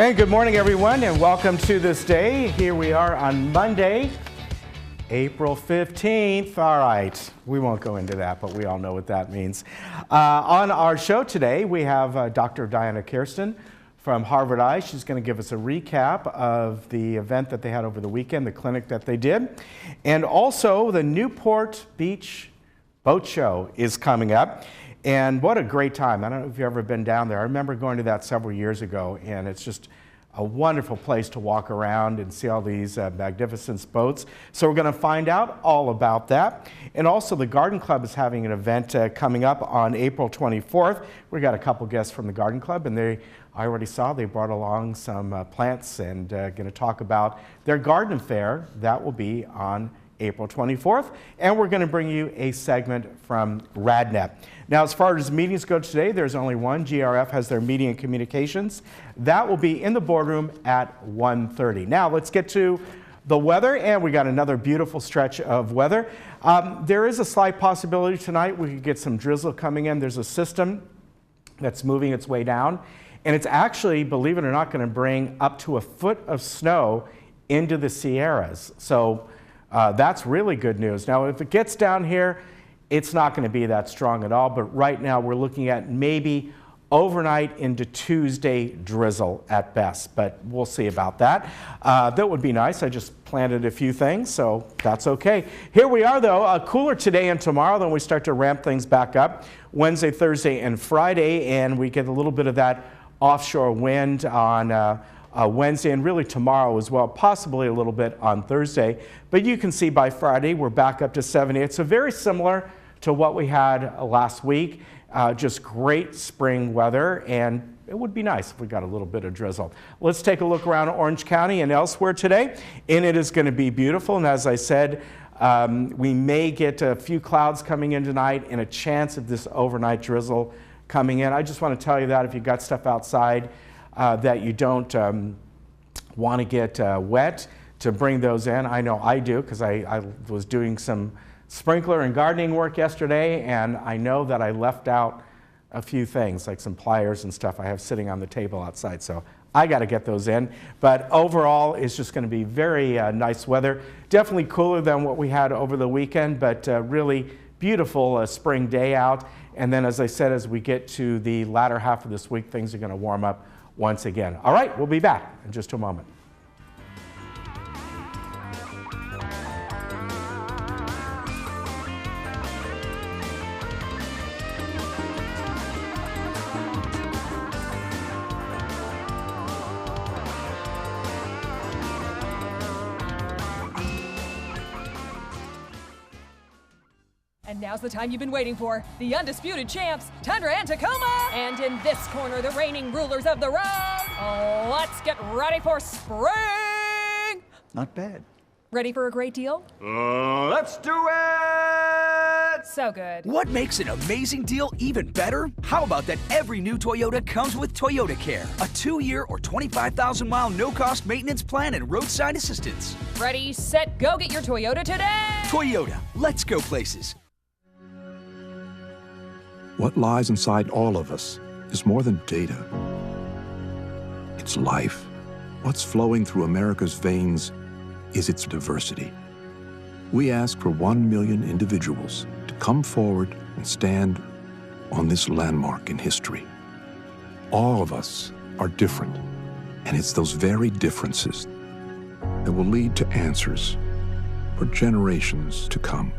And good morning, everyone, and welcome to This Day. Here we are on Monday, April 15th. All right, we won't go into that, but we all know what that means. On our show today, we have Dr. Diana Kirsten from Harvard Eye. She's going to give us a recap of the event that they had over the weekend, the clinic that they did. And also, the Newport Beach Boat Show is coming up. And what a great time. I don't know if you've ever been down there. I remember going to that several years ago, and it's just a wonderful place to walk around and see all these magnificent boats. So we're going to find out all about that. And also the Garden Club is having an event coming up on April 24th. We got a couple guests from the Garden Club, and I already saw they brought along some plants and going to talk about their garden fair. That will be on April 24th, and we're going to bring you a segment from RadNet. Now, as far as meetings go today, there's only one. GRF has their media and communications. That will be in the boardroom at 1:30. Now, let's get to the weather, and we got another beautiful stretch of weather. There is a slight possibility tonight we could get some drizzle coming in. There's a system that's moving its way down, and it's actually, believe it or not, going to bring up to a foot of snow into the Sierras. So that's really good news. Now, if it gets down here, it's not going to be that strong at all, but right now we're looking at maybe overnight into Tuesday drizzle at best, but we'll see about that. That would be nice. I just planted a few things, so that's okay. Here we are, though, cooler today and tomorrow, then we start to ramp things back up Wednesday, Thursday, and Friday, and we get a little bit of that offshore wind on Wednesday and really tomorrow as well, possibly a little bit on Thursday. But you can see by Friday we're back up to 78. So very similar to what we had last week. Just great spring weather, and it would be nice if we got a little bit of drizzle. Let's take a look around Orange County and elsewhere today, and it is going to be beautiful. And as I said, we may get a few clouds coming in tonight and a chance of this overnight drizzle coming in. I just want to tell you that if you've got stuff outside that you don't want to get wet, to bring those in. I know I do, because I was doing some sprinkler and gardening work yesterday, and I know that I left out a few things, like some pliers and stuff I have sitting on the table outside, so I got to get those in. But overall, it's just going to be very nice weather. Definitely cooler than what we had over the weekend, but really beautiful spring day out. And then, as I said, as we get to the latter half of this week, things are going to warm up once again. All right, we'll be back in just a moment. And now's the time you've been waiting for. The undisputed champs, Tundra and Tacoma. And in this corner, the reigning rulers of the road. Let's get ready for spring. Not bad. Ready for a great deal? Let's do it! So good. What makes an amazing deal even better? How about that every new Toyota comes with Toyota Care, a 2-year or 25,000-mile no-cost maintenance plan and roadside assistance. Ready, set, go get your Toyota today. Toyota, let's go places. What lies inside all of us is more than data. It's life. What's flowing through America's veins is its diversity. We ask for 1 million individuals to come forward and stand on this landmark in history. All of us are different, and it's those very differences that will lead to answers for generations to come.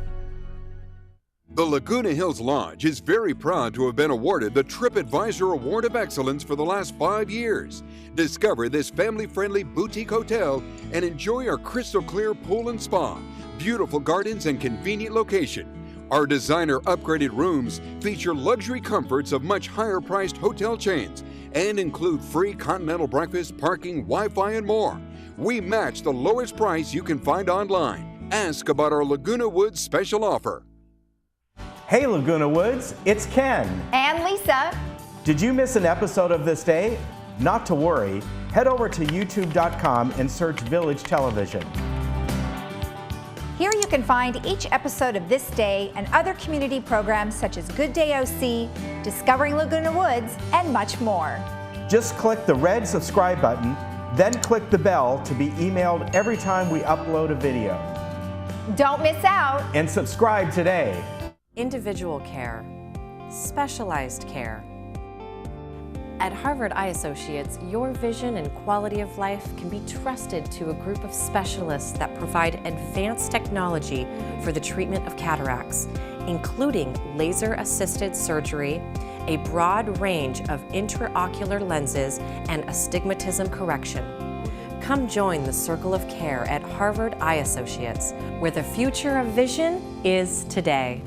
The Laguna Hills Lodge is very proud to have been awarded the TripAdvisor Award of Excellence for the last 5 years. Discover this family-friendly boutique hotel and enjoy our crystal clear pool and spa, beautiful gardens, and convenient location. Our designer upgraded rooms feature luxury comforts of much higher-priced hotel chains and include free continental breakfast, parking, Wi-Fi, and more. We match the lowest price you can find online. Ask about our Laguna Woods special offer. Hey, Laguna Woods, it's Ken. And Lisa. Did you miss an episode of This Day? Not to worry. Head over to youtube.com and search Village Television. Here you can find each episode of This Day and other community programs such as Good Day OC, Discovering Laguna Woods, and much more. Just click the red subscribe button, then click the bell to be emailed every time we upload a video. Don't miss out. And subscribe today. Individual care, specialized care. At Harvard Eye Associates, your vision and quality of life can be trusted to a group of specialists that provide advanced technology for the treatment of cataracts, including laser-assisted surgery, a broad range of intraocular lenses, and astigmatism correction. Come join the circle of care at Harvard Eye Associates, where the future of vision is today.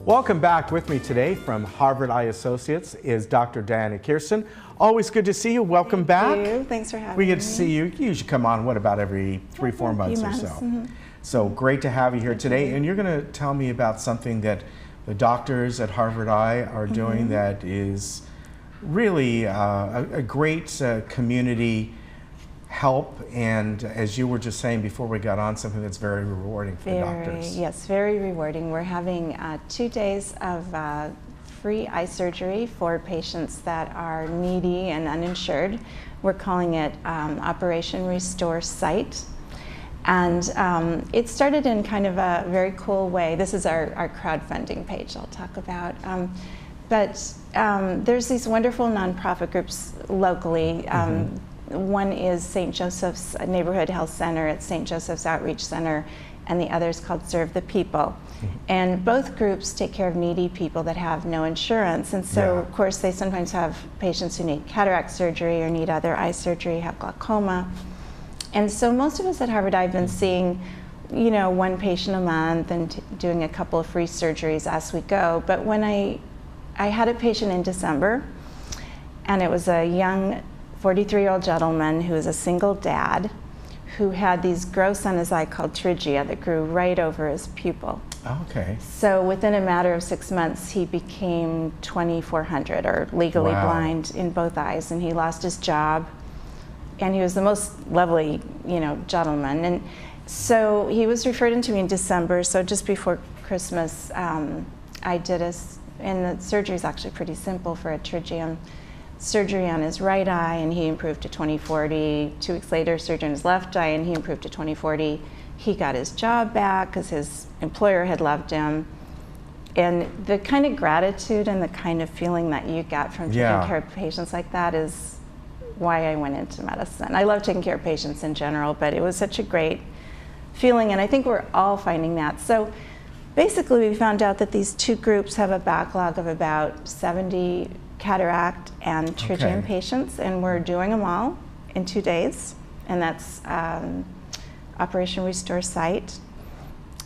Welcome back. With me today from Harvard Eye Associates is Dr. Diana Kirsten. Always good to see you. Welcome back. Thank you. Thanks for having me. We get to see you. You usually come on, what, about every 3-4 months or so. Mm-hmm. So great to have you here today. And you're going to tell me about something that the doctors at Harvard Eye are doing that is really a great community help, and as you were just saying before we got on, something that's very rewarding for the doctors. Yes, very rewarding. We're having 2 days of free eye surgery for patients that are needy and uninsured. We're calling it Operation Restore Sight. And it started in kind of a very cool way. This is our crowdfunding page I'll talk about. But there's these wonderful nonprofit groups locally. One is St. Joseph's Neighborhood Health Center at St. Joseph's Outreach Center, and the other is called Serve the People. And both groups take care of needy people that have no insurance. And so, of course, they sometimes have patients who need cataract surgery or need other eye surgery, have glaucoma. And so most of us at Harvard Eye have been seeing, you know, one patient a month and doing a couple of free surgeries as we go. But when I had a patient in December, and it was a young 43-year-old gentleman who was a single dad who had these growths on his eye called trigia that grew right over his pupil. Okay. So within a matter of 6 months, he became 2400 or legally blind in both eyes, and he lost his job. And he was the most lovely, you know, gentleman. And so he was referred into me in December. So just before Christmas, I did and the surgery is actually pretty simple for a trigium. Surgery on his right eye, and he improved to 20/40. 2 weeks later, surgery on his left eye, and he improved to 20/40. He got his job back because his employer had loved him. And the kind of gratitude and the kind of feeling that you get from taking care of patients like that is why I went into medicine. I love taking care of patients in general, but it was such a great feeling, and I think we're all finding that. So basically, we found out that these 2 groups have a backlog of about 70 cataract and trigium patients, and we're doing them all in 2 days, and that's Operation Restore Sight.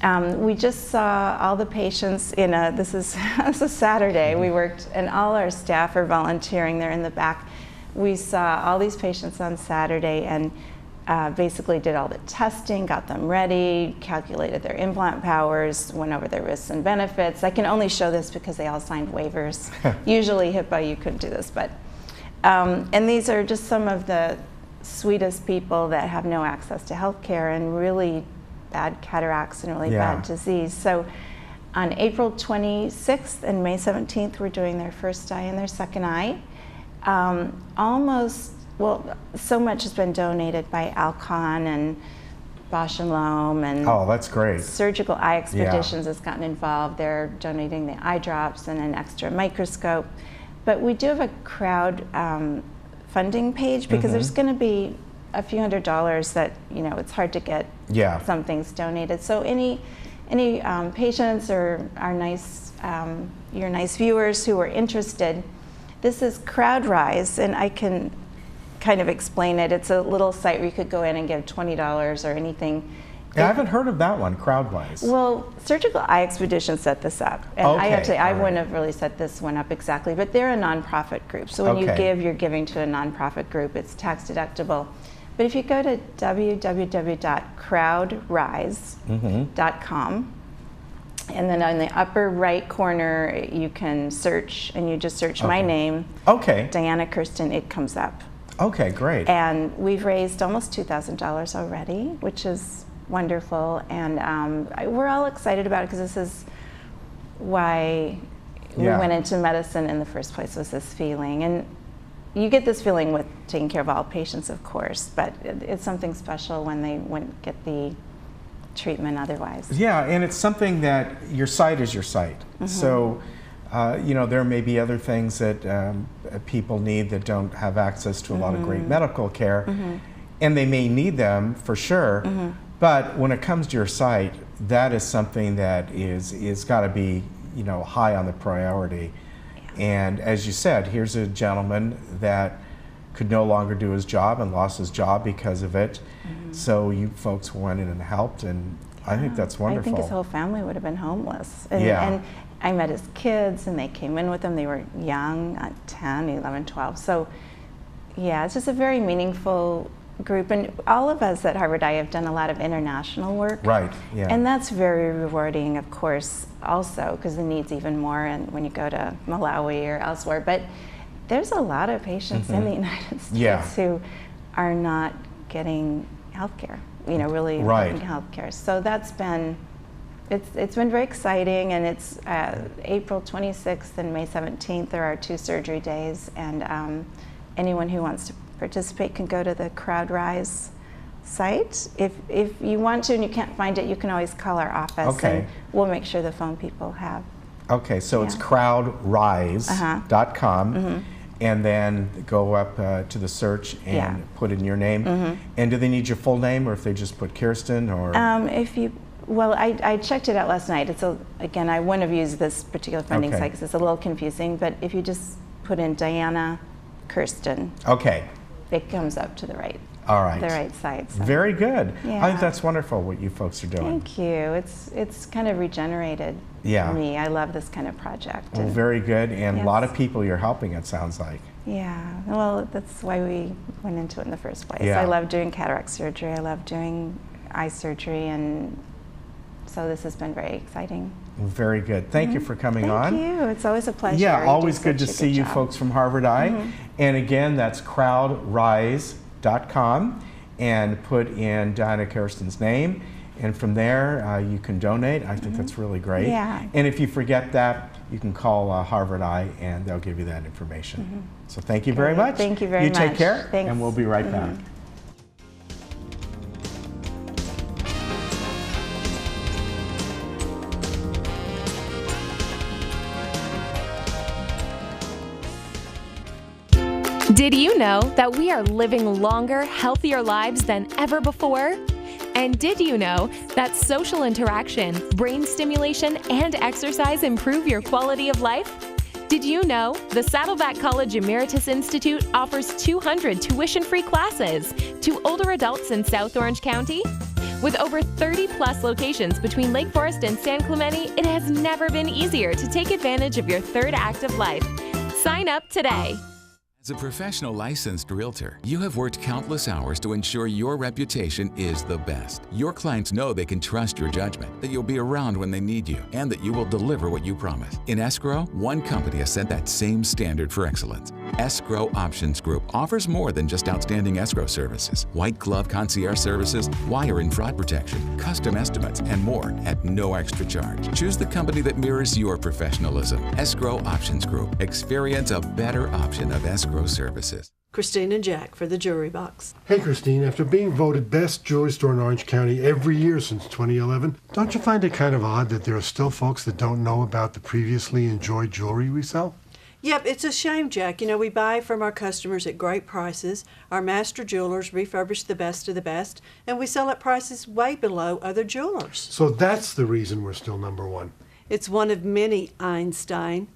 We just saw all the patients in this is a Saturday. We worked, and all our staff are volunteering. They're in the back. We saw all these patients on Saturday and basically did all the testing, got them ready, calculated their implant powers, went over their risks and benefits. I can only show this because they all signed waivers. Usually HIPAA, you couldn't do this, but and these are just some of the sweetest people that have no access to health care and really bad cataracts and really bad disease. So on April 26th and May 17th, we're doing their first eye and their second eye. Well, so much has been donated by Alcon and Bausch & Lomb, and that's great. Surgical Eye Expeditions has gotten involved. They're donating the eye drops and an extra microscope. But we do have a crowd funding page because there's going to be a few $100s that, you know, it's hard to get some things donated. So any patients or our your nice viewers who are interested, this is CrowdRise, and I can kind of explain it. It's a little site where you could go in and give $20 or anything. I haven't heard of that one, CrowdRise. Well, Surgical Eye Expedition set this up. And I have to say, I wouldn't have really set this one up exactly, but they're a nonprofit group. So when you give, you're giving to a nonprofit group. It's tax deductible. But if you go to www.crowdrise.com, and then on the upper right corner, you can search, and you just search my name, Diana Kirsten, it comes up. Okay, great. And we've raised almost $2,000 already, which is wonderful, and we're all excited about it because this is why we went into medicine in the first place, was this feeling. And you get this feeling with taking care of all patients, of course, but it's something special when they wouldn't get the treatment otherwise. Yeah, and it's something that your sight is your sight. So, you know, there may be other things that people need that don't have access to a lot of great medical care, and they may need them for sure, but when it comes to your sight, that is something that is got to be, you know, high on the priority. And as you said, here's a gentleman that could no longer do his job and lost his job because of it. So you folks went in and helped, and I think that's wonderful. I think his whole family would have been homeless. And I met his kids, and they came in with him. They were young, 10, 11, 12. So yeah, it's just a very meaningful group. And all of us at Harvard Eye have done a lot of international work. Right, yeah. And that's very rewarding, of course, also, because the need's even more and when you go to Malawi or elsewhere. But there's a lot of patients in the United States who are not getting health care, you know, really important health care. So that's been, it's been very exciting, and it's April 26th and May 17th are our 2 surgery days, and anyone who wants to participate can go to the CrowdRise site. If you want to and you can't find it, you can always call our office, and we'll make sure the phone people have. Okay, so it's crowdrise.com, and then go up to the search and put in your name. And do they need your full name, or if they just put Kirsten, or? Well, I checked it out last night. It's again, I wouldn't have used this particular funding site because it's a little confusing, but if you just put in Diana Kirsten, it comes up to the right. All right. The right site. So. Very good. Yeah. I think that's wonderful what you folks are doing. Thank you. It's kind of regenerated me. I love this kind of project. Well, very good, and a lot of people you're helping, it sounds like. Yeah, well, that's why we went into it in the first place. Yeah. I love doing cataract surgery. I love doing eye surgery, and so this has been very exciting. Very good. Thank you for coming on. Thank you. It's always a pleasure. Yeah, always good to see you folks from Harvard Eye. And again, that's crowdrise.com, and put in Diana Kirsten's name, and from there you can donate. I think that's really great. Yeah. And if you forget that, you can call Harvard Eye, and they'll give you that information. So thank you very much. Thank you very much. You take care, Thanks. and we'll be right back. Did you know that we are living longer, healthier lives than ever before? And did you know that social interaction, brain stimulation, and exercise improve your quality of life? Did you know the Saddleback College Emeritus Institute offers 200 tuition-free classes to older adults in South Orange County? With over 30-plus locations between Lake Forest and San Clemente, it has never been easier to take advantage of your third act of life. Sign up today. As a professional licensed realtor, you have worked countless hours to ensure your reputation is the best. Your clients know they can trust your judgment, that you'll be around when they need you, and that you will deliver what you promise. In escrow, one company has set that same standard for excellence. Escrow Options Group offers more than just outstanding escrow services. White glove concierge services, wire and fraud protection, custom estimates, and more at no extra charge. Choose the company that mirrors your professionalism. Escrow Options Group. Experience a better option of escrow services. Christine and Jack for the Jewelry Box. Hey Christine, after being voted best jewelry store in Orange County every year since 2011, don't you find it kind of odd that there are still folks that don't know about the previously enjoyed jewelry we sell? Yep, it's a shame, Jack. You know, we buy from our customers at great prices. Our master jewelers refurbish the best of the best, and we sell at prices way below other jewelers. So that's the reason we're still #1. It's one of many, Einstein.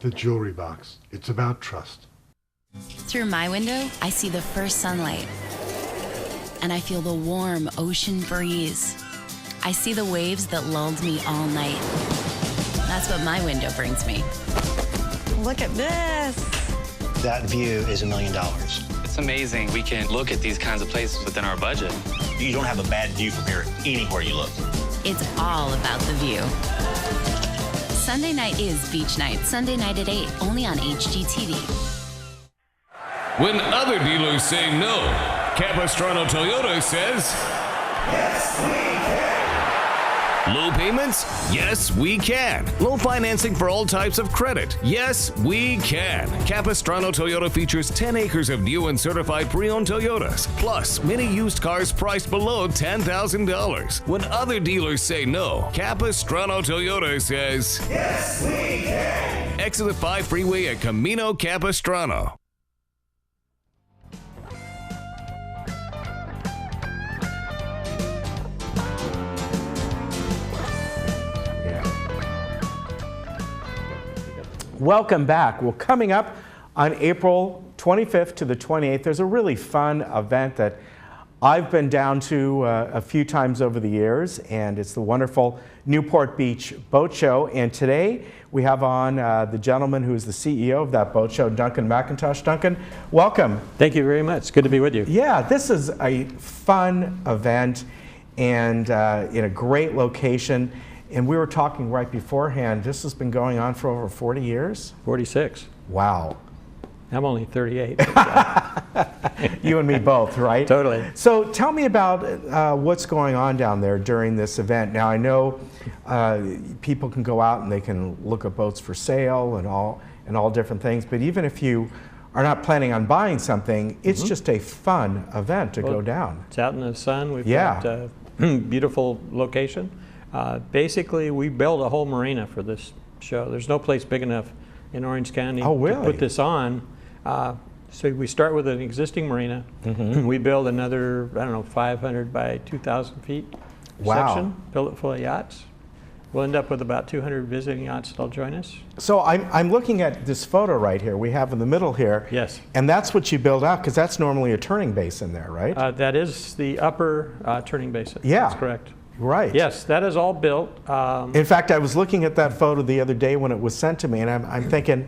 The Jewelry Box. It's about trust. Through my window, I see the first sunlight, and I feel the warm ocean breeze. I see the waves that lulled me all night. That's what my window brings me. Look at this. That view is $1 million. It's amazing we can look at these kinds of places within our budget. You don't have a bad view from here anywhere you look. It's all about the view. Sunday night is beach night. Sunday night at 8, only on HGTV. When other dealers say no, Capistrano Toyota says Low payments? Yes, we can. Low financing for all types of credit? Yes, we can. Capistrano Toyota features 10 acres of new and certified pre-owned Toyotas, plus many used cars priced below $10,000. When other dealers say no, Capistrano Toyota says, yes, we can. Exit the 5 freeway at Camino Capistrano. Welcome back. Well, coming up on April 25th to the 28th, there's a really fun event that I've been down to a few times over the years, and it's the wonderful Newport Beach Boat Show. And today we have on the gentleman who is the CEO of that boat show, Duncan McIntosh. Duncan, welcome. Thank you very much. Good to be with you. Yeah, this is a fun event and in a great location. And we were talking right beforehand, this has been going on for over 40 years? 46. Wow. I'm only 38. You and me both, right? Totally. So tell me about what's going on down there during this event. Now I know people can go out and they can look at boats for sale and all different things, but even if you are not planning on buying something, it's just a fun event to go down. It's out in the sun. We've got a beautiful location. Basically, we built a whole marina for this show. There's no place big enough in Orange County to put this on. So we start with an existing marina. We build another, I don't know, 500 by 2,000 feet section, fill it full of yachts. We'll end up with about 200 visiting yachts that'll join us. So I'm looking at this photo right here we have in the middle here. Yes. And that's what you build out, because that's normally a turning basin there, right? That is the upper turning basin. Yeah. That's correct. Right. Yes, that is all built. In fact, I was looking at that photo the other day when it was sent to me, and I'm thinking,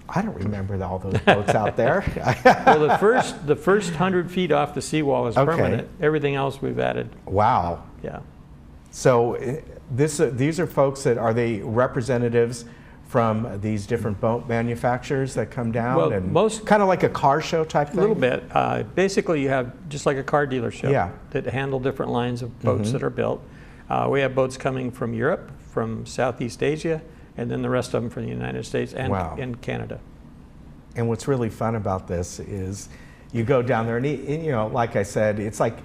I don't remember all those boats out there. Well, the first 100 feet off the seawall is permanent. Everything else we've added. Wow. Yeah. So these are folks that, are they representatives from these different boat manufacturers that come down? Well, and most kind of like a car show type thing? A little bit. Basically, you have just like a car dealership that handle different lines of boats that are built. We have boats coming from Europe, from Southeast Asia, and then the rest of them from the United States and Canada. And what's really fun about this is you go down there, and you know, like I said, it's like,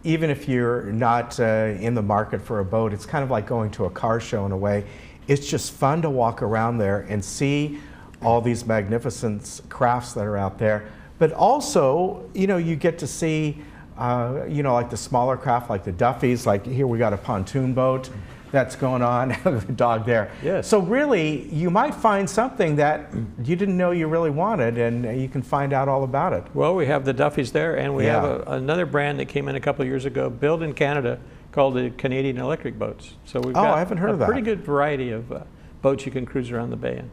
even if you're not in the market for a boat, it's kind of like going to a car show in a way. It's just fun to walk around there and see all these magnificent crafts that are out there. But also, you know, you get to see, you know, like the smaller craft, like the Duffys. Like here we got a pontoon boat that's going on, the dog there. Yes. So really, you might find something that you didn't know you really wanted, and you can find out all about it. Well, we have the Duffys there, and we have another brand that came in a couple of years ago, built in Canada, called the Canadian Electric Boats. So we've got I haven't heard of that. A pretty good variety of boats you can cruise around the bay in.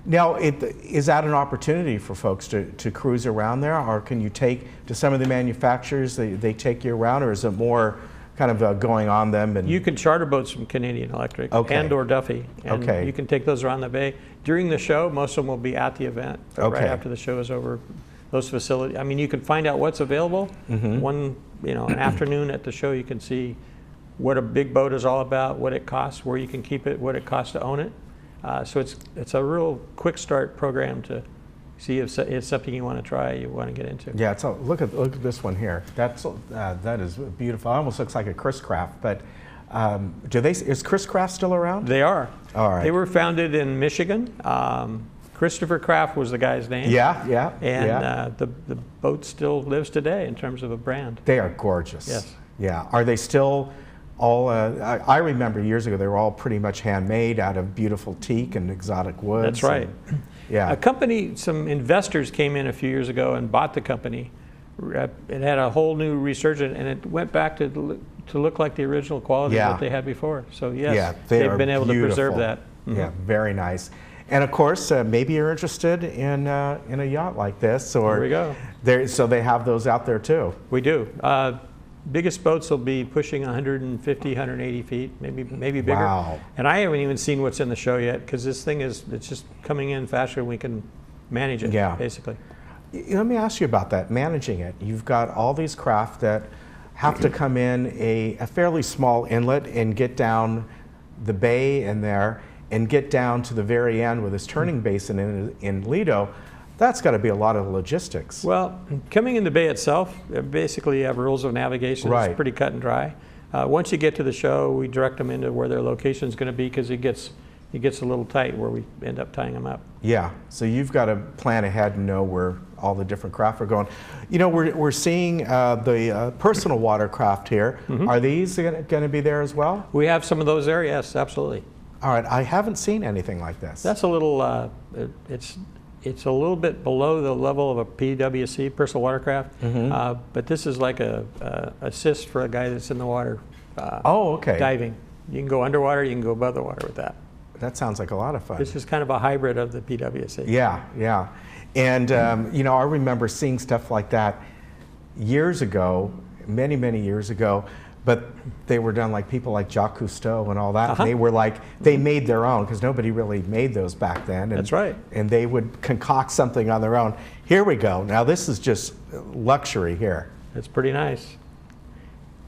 Now, is that an opportunity for folks to cruise around there, or can you take to some of the manufacturers, they take you around, or is it more kind of going on them? And you can charter boats from Canadian Electric and or Duffy, and you can take those around the bay. During the show, most of them will be at the event, but right after the show is over, those facilities, I mean, you can find out what's available. One, you know, an afternoon at the show, you can see what a big boat is all about, what it costs, where you can keep it, what it costs to own it. So it's a real quick start program to see if it's something you want to try, you want to get into. Yeah, so look at this one here. That is beautiful. It almost looks like a Chris Craft, but is Chris Craft still around? They are. All right. They were founded in Michigan. Christopher Craft was the guy's name. Yeah. And the boat still lives today in terms of a brand. They are gorgeous. Yes. Yeah. Are they still all, I remember years ago, they were all pretty much handmade out of beautiful teak and exotic woods. That's right. Yeah. A company, some investors came in a few years ago and bought the company. It had a whole new resurgence, and it went back to look like the original quality that they had before. So yes, they've been able to preserve that. Yeah, very nice. And of course, maybe you're interested in a yacht like this, or there we go. So they have those out there too. We do. Biggest boats will be pushing 150, 180 feet, maybe bigger. Wow. And I haven't even seen what's in the show yet, because this thing it's just coming in faster than we can manage it, basically. Let me ask you about that, managing it. You've got all these craft that have to come in a fairly small inlet and get down the bay in there and get down to the very end with this turning basin in Lido, that's got to be a lot of logistics. Well, coming in the bay itself, basically you have rules of navigation. Right. It's pretty cut and dry. Once you get to the show, we direct them into where their location is going to be, because it gets a little tight where we end up tying them up. Yeah, so you've got to plan ahead and know where all the different craft are going. You know, we're seeing the personal watercraft here. Are these going to be there as well? We have some of those there, yes, absolutely. All right, I haven't seen anything like this. That's a little, it's a little bit below the level of a PWC, personal watercraft, but this is like a assist for a guy that's in the water. Okay. Diving. You can go underwater, you can go above the water with that. That sounds like a lot of fun. This is kind of a hybrid of the PWC. Yeah, yeah. And, you know, I remember seeing stuff like that years ago, many, many years ago, but they were done like people like Jacques Cousteau and all that. And they were like, they made their own, because nobody really made those back then. And, that's right. And they would concoct something on their own. Here we go. Now this is just luxury here. It's pretty nice.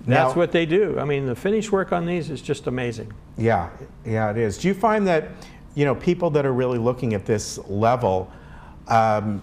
That's what they do. I mean, the finish work on these is just amazing. Yeah, yeah, it is. Do you find that, you know, people that are really looking at this level, do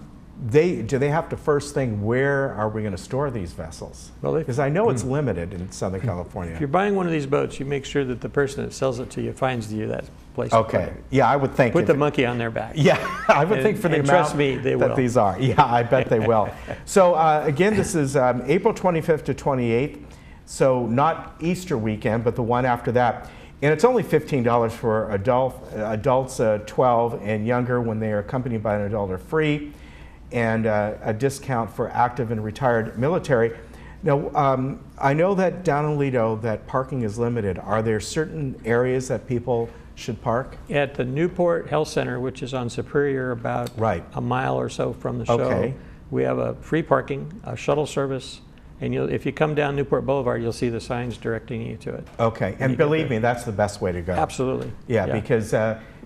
they have to first think, where are we going to store these vessels? Well, because I know it's limited in Southern California. If you're buying one of these boats, you make sure that the person that sells it to you finds you that place. Okay. Yeah, I would think. Put the monkey on their back. Yeah, I would think for the amount trust me, they will. that these are. Yeah, I bet they will. So again, this is April 25th to 28th. So not Easter weekend, but the one after that. And it's only $15 for adults 12 and younger. When they are accompanied by an adult are free, and a discount for active and retired military. Now, I know that down in Lido that parking is limited. Are there certain areas that people should park? At the Newport Health Center, which is on Superior, about a mile or so from the show, we have a free parking, a shuttle service. And if you come down Newport Boulevard, you'll see the signs directing you to it. Okay, and believe me, that's the best way to go. Absolutely. Yeah, because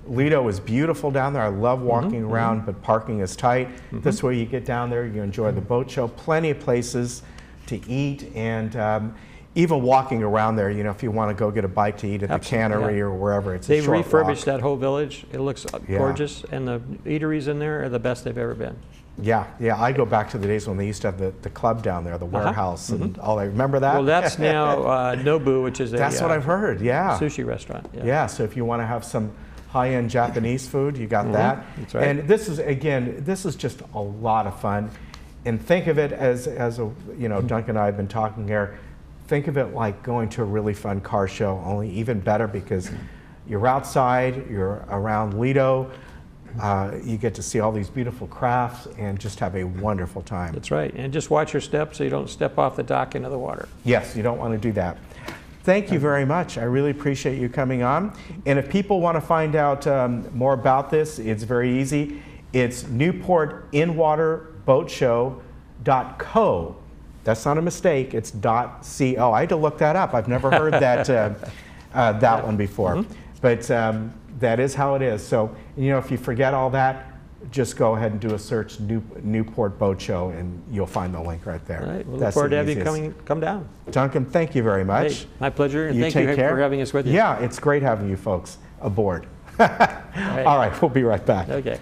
Lido is beautiful down there. I love walking around, but parking is tight. This way you get down there, you enjoy the boat show, plenty of places to eat, and even walking around there, you know, if you want to go get a bite to eat at the cannery or wherever, it's a short walk. They refurbished that whole village. It looks gorgeous, and the eateries in there are the best they've ever been. Yeah, yeah. I go back to the days when they used to have the club down there, the warehouse, and all that. Remember that? Well, that's now Nobu, which is that's what I've heard. Yeah, sushi restaurant. Yeah. So if you want to have some high-end Japanese food, you got that. That's right. And this is, again, this is just a lot of fun. And think of it as a, you know, Duncan and I have been talking here. Think of it like going to a really fun car show, only even better because you're outside, you're around Lido. You get to see all these beautiful crafts and just have a wonderful time. That's right. And just watch your steps so you don't step off the dock into the water. Yes, you don't want to do that. Thank you very much. I really appreciate you coming on. And if people want to find out more about this, it's very easy. It's newportinwaterboatshow.co. That's not a mistake. It's .co. I had to look that up. I've never heard that that one before. But that is how it is. So, you know, if you forget all that, just go ahead and do a search Newport Boat Show and you'll find the link right there. All right. We'll look forward to having you come down. Duncan, thank you very much. Hey, my pleasure. And thank you you for having us with you. Yeah, it's great having you folks aboard. All right, we'll be right back. Okay.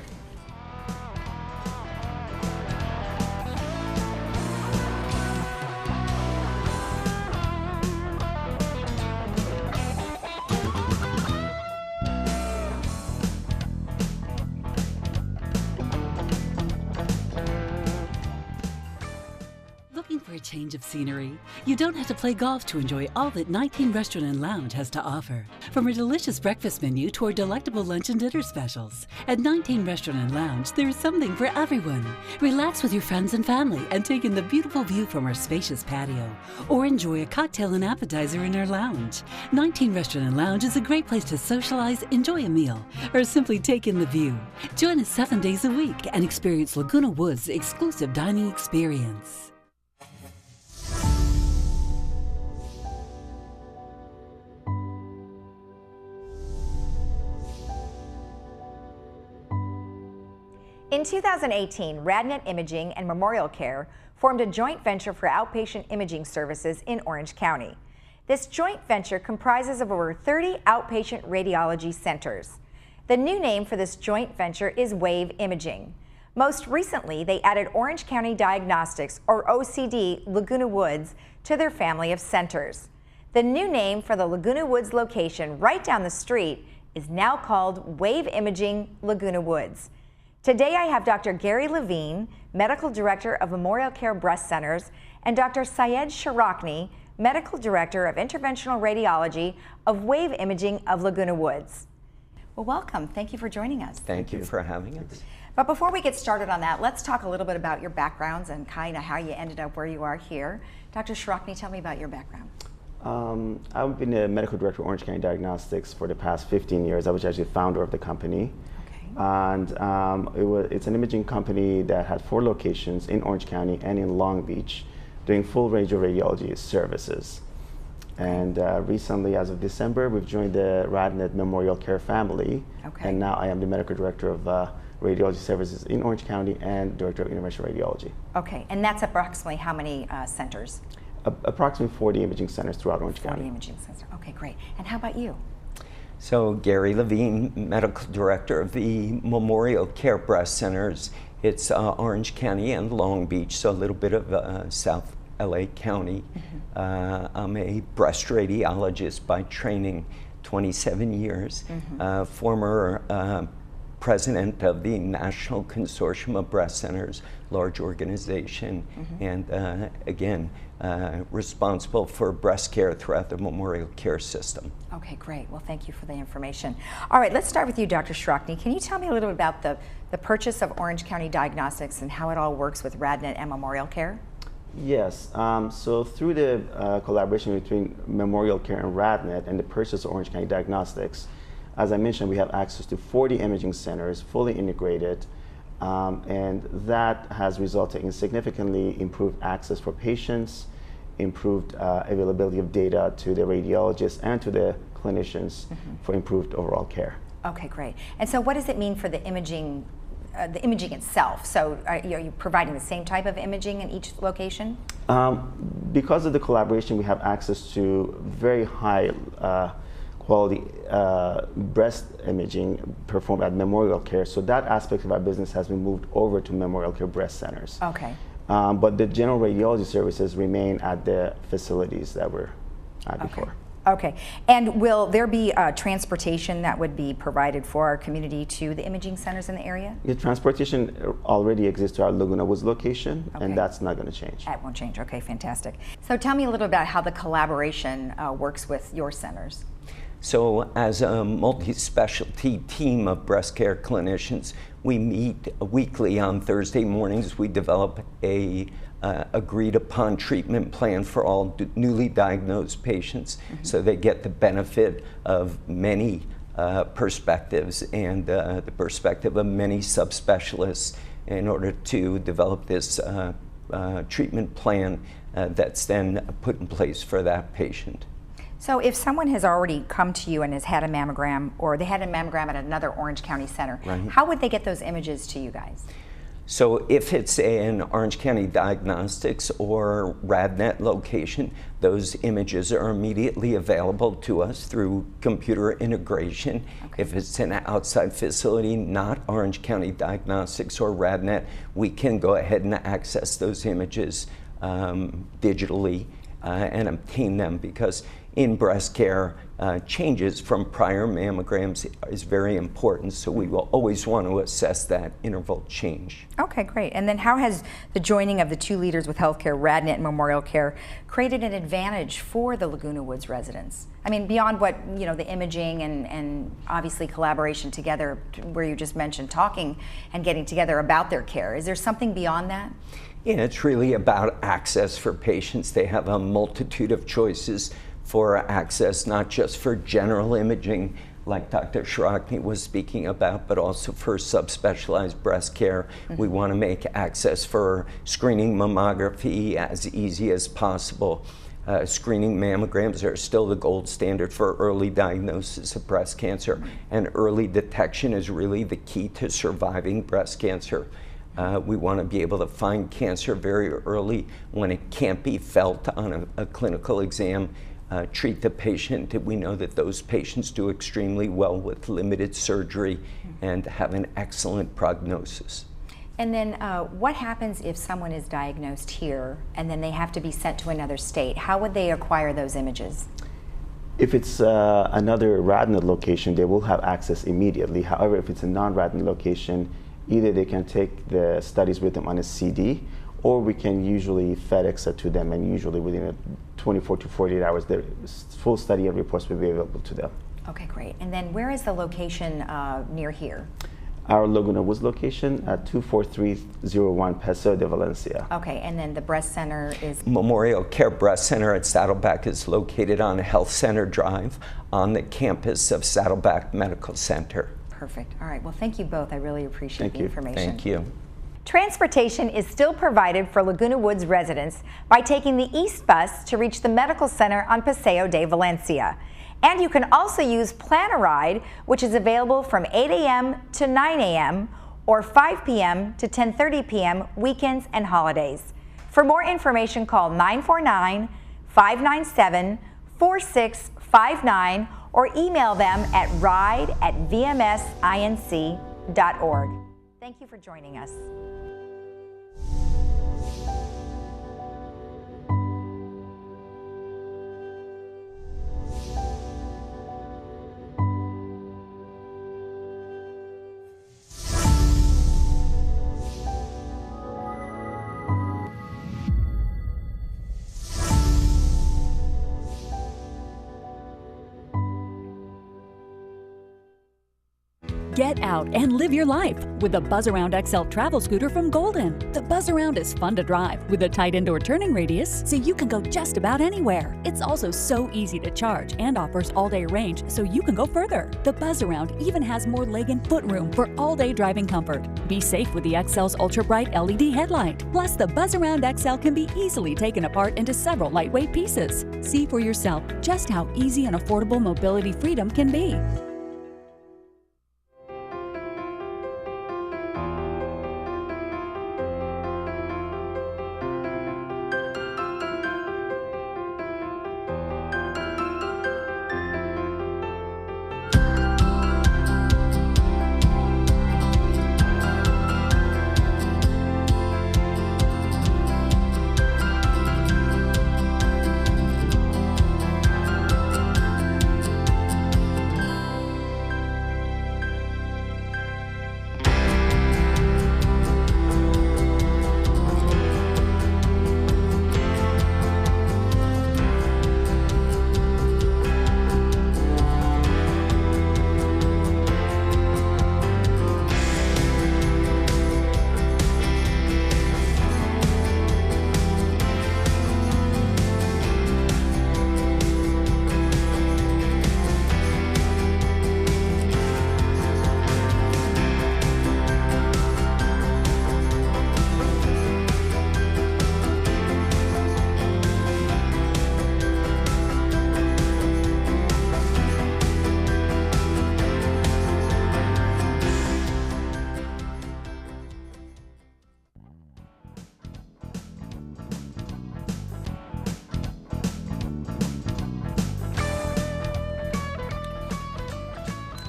Change of scenery. You don't have to play golf to enjoy all that 19 Restaurant and Lounge has to offer. From a delicious breakfast menu to our delectable lunch and dinner specials. At 19 Restaurant and Lounge, there is something for everyone. Relax with your friends and family and take in the beautiful view from our spacious patio. Or enjoy a cocktail and appetizer in our lounge. 19 Restaurant and Lounge is a great place to socialize, enjoy a meal, or simply take in the view. Join us 7 days a week and experience Laguna Woods' exclusive dining experience. In 2018, RadNet Imaging and Memorial Care formed a joint venture for outpatient imaging services in Orange County. This joint venture comprises of over 30 outpatient radiology centers. The new name for this joint venture is Wave Imaging. Most recently, they added Orange County Diagnostics, or OCD, Laguna Woods to their family of centers. The new name for the Laguna Woods location right down the street is now called Wave Imaging Laguna Woods. Today I have Dr. Gary Levine, Medical Director of Memorial Care Breast Centers, and Dr. Syed Sharakni, Medical Director of Interventional Radiology of Wave Imaging of Laguna Woods. Well, welcome. Thank you for joining us. Thank you for having us. But before we get started on that, let's talk a little bit about your backgrounds and kind of how you ended up where you are here. Dr. Sharakni, tell me about your background. I've been a medical director of Orange County Diagnostics for the past 15 years. I was actually the founder of the company. Okay. And it's an imaging company that had 4 locations in Orange County and in Long Beach, doing full range of radiology services. And recently, as of December, we've joined the RadNet Memorial Care family. Okay. And now I am the medical director of radiology services in Orange County and director of interventional radiology. Okay, and that's approximately how many centers? Approximately 40 imaging centers throughout Orange County. 40 imaging centers. Okay, great. And how about you? So Gary Levine, Medical Director of the Memorial Care Breast Centers. It's Orange County and Long Beach, so a little bit of South LA County. I'm a breast radiologist by training, 27 years. Former president of the National Consortium of Breast Centers, large organization, and again, responsible for breast care throughout the Memorial Care system. Okay, great. Well, thank you for the information. All right, let's start with you, Dr. Sharakni. Can you tell me a little bit about the purchase of Orange County Diagnostics and how it all works with RadNet and Memorial Care? Yes, so through the collaboration between Memorial Care and RadNet and the purchase of Orange County Diagnostics, as I mentioned, we have access to 40 imaging centers, fully integrated, and that has resulted in significantly improved access for patients, improved availability of data to the radiologists and to the clinicians for improved overall care. Okay, great. And so what does it mean for the imaging itself? So are you providing the same type of imaging in each location? Because of the collaboration, we have access to very high quality breast imaging performed at Memorial Care. So that aspect of our business has been moved over to Memorial Care Breast Centers. Okay. But the general radiology services remain at the facilities that were at before. Okay. And will there be transportation that would be provided for our community to the imaging centers in the area? The transportation already exists to our Laguna Woods location, and that's not going to change. That won't change. Okay, fantastic. So tell me a little about how the collaboration works with your centers. So as a multi-specialty team of breast care clinicians, we meet weekly on Thursday mornings. We develop a agreed upon treatment plan for all newly diagnosed patients, so they get the benefit of many perspectives and the perspective of many subspecialists in order to develop this treatment plan that's then put in place for that patient. So if someone has already come to you and has had a mammogram, or they had a mammogram at another Orange County center, how would they get those images to you guys? So if it's an Orange County Diagnostics or RadNet location, those images are immediately available to us through computer integration. If it's an outside facility, not Orange County Diagnostics or RadNet, we can go ahead and access those images digitally and obtain them, because in breast care, changes from prior mammograms is very important, so we will always want to assess that interval change. Okay, great. And then how has the joining of the two leaders with healthcare, RadNet and Memorial Care, created an advantage for the Laguna Woods residents? I mean, beyond what, you know, the imaging and obviously collaboration together, where you just mentioned talking and getting together about their care. Is there something beyond that? Yeah, it's really about access for patients. They have a multitude of choices for access, not just for general imaging, like Dr. Sharakni was speaking about, but also for subspecialized breast care. We want to make access for screening mammography as easy as possible. Screening mammograms are still the gold standard for early diagnosis of breast cancer, and early detection is really the key to surviving breast cancer. We want to be able to find cancer very early when it can't be felt on a clinical exam. treat the patient. We know that those patients do extremely well with limited surgery and have an excellent prognosis. And then what happens if someone is diagnosed here and then they have to be sent to another state? How would they acquire those images? If it's another RadNet location, they will have access immediately. However, if it's a non-RadNet location, either they can take the studies with them on a CD, or we can usually FedEx it to them, and usually within 24 to 48 hours, the full study and reports will be available to them. Okay, great. And then where is the location near here? Our Laguna Woods location at 24301 Paseo de Valencia. Okay, and then the breast center is? Memorial Care Breast Center at Saddleback is located on Health Center Drive on the campus of Saddleback Medical Center. Perfect. All right. Well, thank you both. I really appreciate the information. Thank you. Transportation is still provided for Laguna Woods residents by taking the East Bus to reach the medical center on Paseo de Valencia. And you can also use Plan a Ride, which is available from 8 a.m. to 9 a.m. or 5 p.m. to 10:30 p.m. weekends and holidays. For more information, call 949-597-4659 or email them at ride@vmsinc.org. Thank you for joining us. Get out and live your life with the Buzz Around XL travel scooter from Golden. The Buzz Around is fun to drive with a tight indoor turning radius so you can go just about anywhere. It's also so easy to charge and offers all-day range so you can go further. The Buzz Around even has more leg and foot room for all-day driving comfort. Be safe with the XL's ultra-bright LED headlight. Plus, the Buzz Around XL can be easily taken apart into several lightweight pieces. See for yourself just how easy and affordable mobility freedom can be.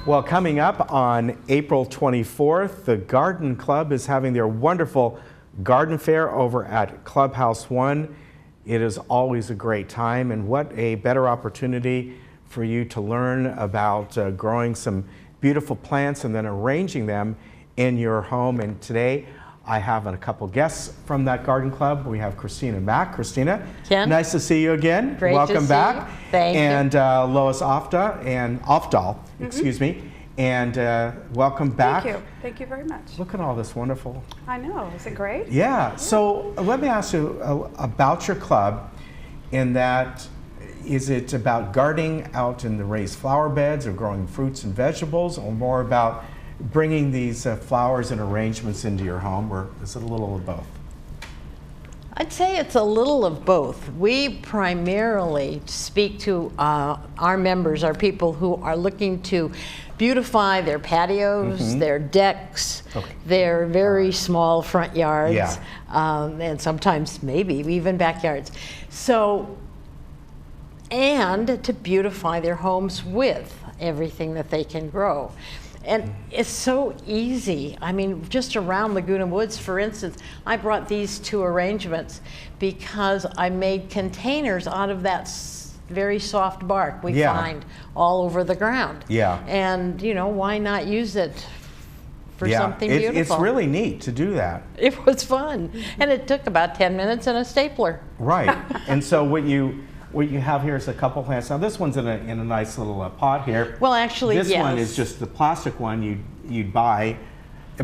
Well, coming up on April 24th, the Garden Club is having their wonderful garden fair over at Clubhouse 1. It is always a great time, and what a better opportunity for you to learn about growing some beautiful plants and then arranging them in your home. And today I have a couple guests from that garden club. We have Christina Mack. Christina, Ken, nice to see you again. Great Welcome to see back. You. Thank and you. Lois Ofdahl, excuse me, and welcome back. Thank you. Thank you very much. Look at all this wonderful. I know. Is it great? Yeah. So let me ask you about your club. In that, is it about gardening out in the raised flower beds or growing fruits and vegetables, or more about bringing these flowers and arrangements into your home, or is it a little of both? I'd say it's a little of both. We primarily speak to our members, our people who are looking to beautify their patios, their decks, their very small front yards, and sometimes maybe even backyards. So and to beautify their homes with everything that they can grow. And it's so easy. I mean, just around Laguna Woods, for instance, I brought these 2 arrangements because I made containers out of that very soft bark we find all over the ground. Yeah. And, you know, why not use it for something beautiful? It's really neat to do that. It was fun. And it took about 10 minutes and a stapler. Right. And so what you have here is a couple plants. Now this one's in a nice little pot here. Well, actually, this one is just the plastic one you'd buy,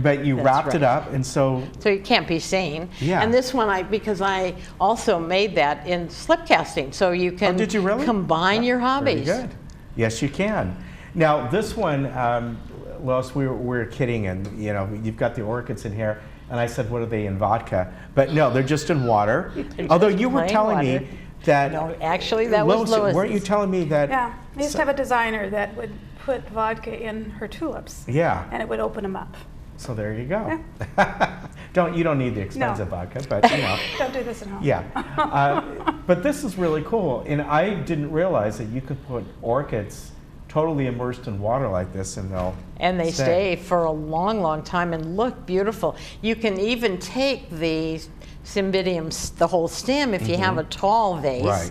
but you wrapped it up, and so it can't be seen. Yeah. And this one, because I also made that in slip casting, so you can did you really? combine your hobbies. Very good. Yes, you can. Now this one, Lois, we were kidding, and you know, you've got the orchids in here, and I said, what are they in vodka? But no, they're just in water. Although you were telling me that actually that was Lois. Weren't you telling me that? Yeah, we used to have a designer that would put vodka in her tulips. Yeah. And it would open them up. So there you go. Yeah. You don't need the expensive vodka, but you know. Don't do this at home. Yeah. But this is really cool, and I didn't realize that you could put orchids totally immersed in water like this, and they stay for a long, long time and look beautiful. You can even take the cymbidium, the whole stem, if you have a tall vase,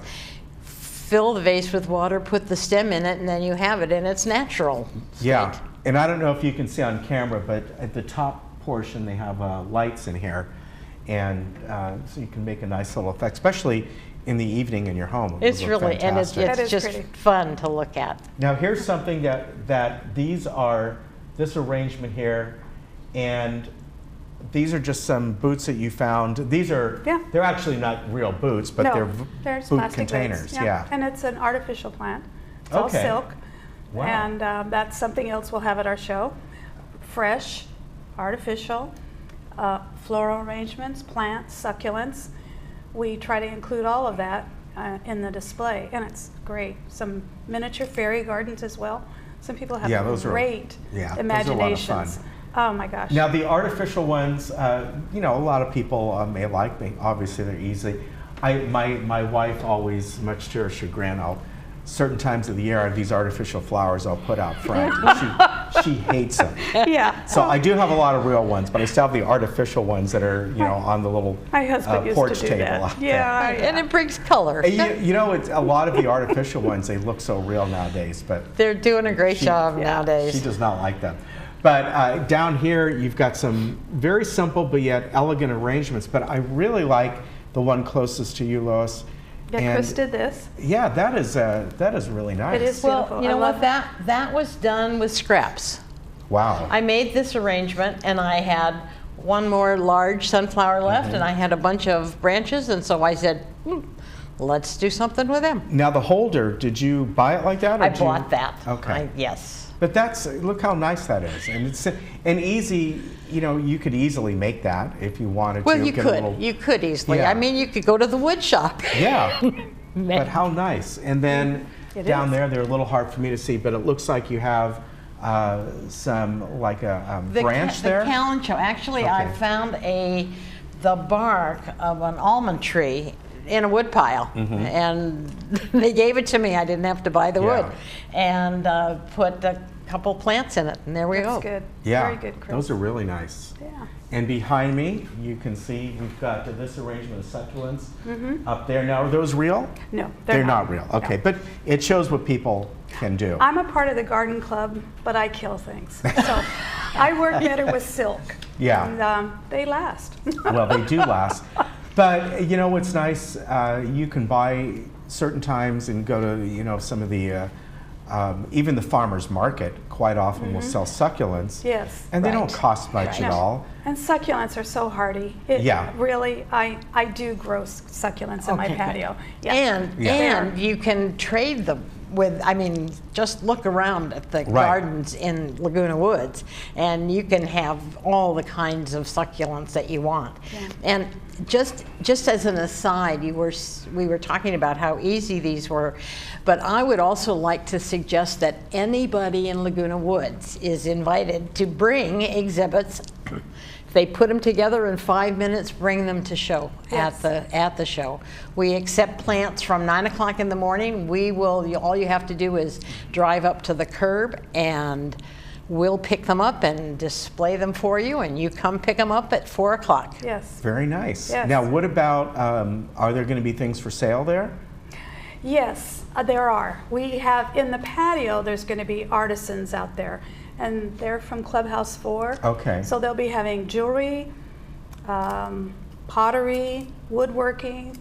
fill the vase with water, put the stem in it, and then you have it in its natural state. Yeah, and I don't know if you can see on camera, but at the top portion they have lights in here, and so you can make a nice little effect, especially in the evening in your home. It's really, fantastic. and it's just fun to look at. Now here's something that these are, this arrangement here, and these are just some boots that you found. These are, they're actually not real boots, but they're boot containers. Yeah. And it's an artificial plant. It's all silk. Wow. And that's something else we'll have at our show. Fresh, artificial, floral arrangements, plants, succulents. We try to include all of that in the display, and it's great. Some miniature fairy gardens as well. Some people have great imaginations. Oh my gosh. Now the artificial ones, you know, a lot of people may like them. Obviously they're easy. My wife always, much to her chagrin, certain times of the year, these artificial flowers I'll put out front. She hates them. Yeah. So I do have a lot of real ones, but I still have the artificial ones that are, you know, on the little porch table out there. And it brings color. You know, a lot of the artificial ones, they look so real nowadays, but they're doing a great job nowadays. She does not like them. But down here, you've got some very simple but yet elegant arrangements. But I really like the one closest to you, Lois. Yeah, Chris did this. Yeah, that is really nice. It is beautiful. Well, you know what? That was done with scraps. Wow. I made this arrangement, and I had one more large sunflower left, and I had a bunch of branches, and so I said, let's do something with them. Now the holder, did you buy it like that? Or I bought that. Okay. Yes. But look how nice that is, and it's an easy. You know, you could easily make that if you wanted to. Well, you could easily. Yeah. I mean, you could go to the wood shop. Yeah. But how nice. And then down there, they're a little hard for me to see, but it looks like you have some, like a branch there? The calancho. Actually, I found the bark of an almond tree in a wood pile, and they gave it to me. I didn't have to buy the wood, and put a couple plants in it, and there we go. That's good. Yeah, very good, Chris. Those are really nice. Yeah. And behind me, you can see we've got this arrangement of succulents up there. Now, are those real? No, they're not real. Okay, but it shows what people can do. I'm a part of the garden club, but I kill things. So I work better with silk. Yeah. And they last. Well, they do last. But you know what's nice? You can buy certain times and go to, you know, some of the even the farmer's market quite often will sell succulents. Yes. And they don't cost much at all. And succulents are so hardy. Really, I do grow succulents in my patio. Yeah. And you can trade them with, I mean, just look around at the gardens in Laguna Woods, and you can have all the kinds of succulents that you want. Yeah. And just as an aside, we were talking about how easy these were, but I would also like to suggest that anybody in Laguna Woods is invited to bring exhibits If they put them together in 5 minutes, bring them to show at the show. We accept plants from 9 o'clock in the morning. All you have to do is drive up to the curb and we'll pick them up and display them for you, and you come pick them up at 4 o'clock. Yes. Very nice. Yes. Now, what about, are there going to be things for sale there? Yes, there are. We have in the patio, there's going to be artisans out there, and they're from Clubhouse 4. Okay. So they'll be having jewelry, pottery, woodworking.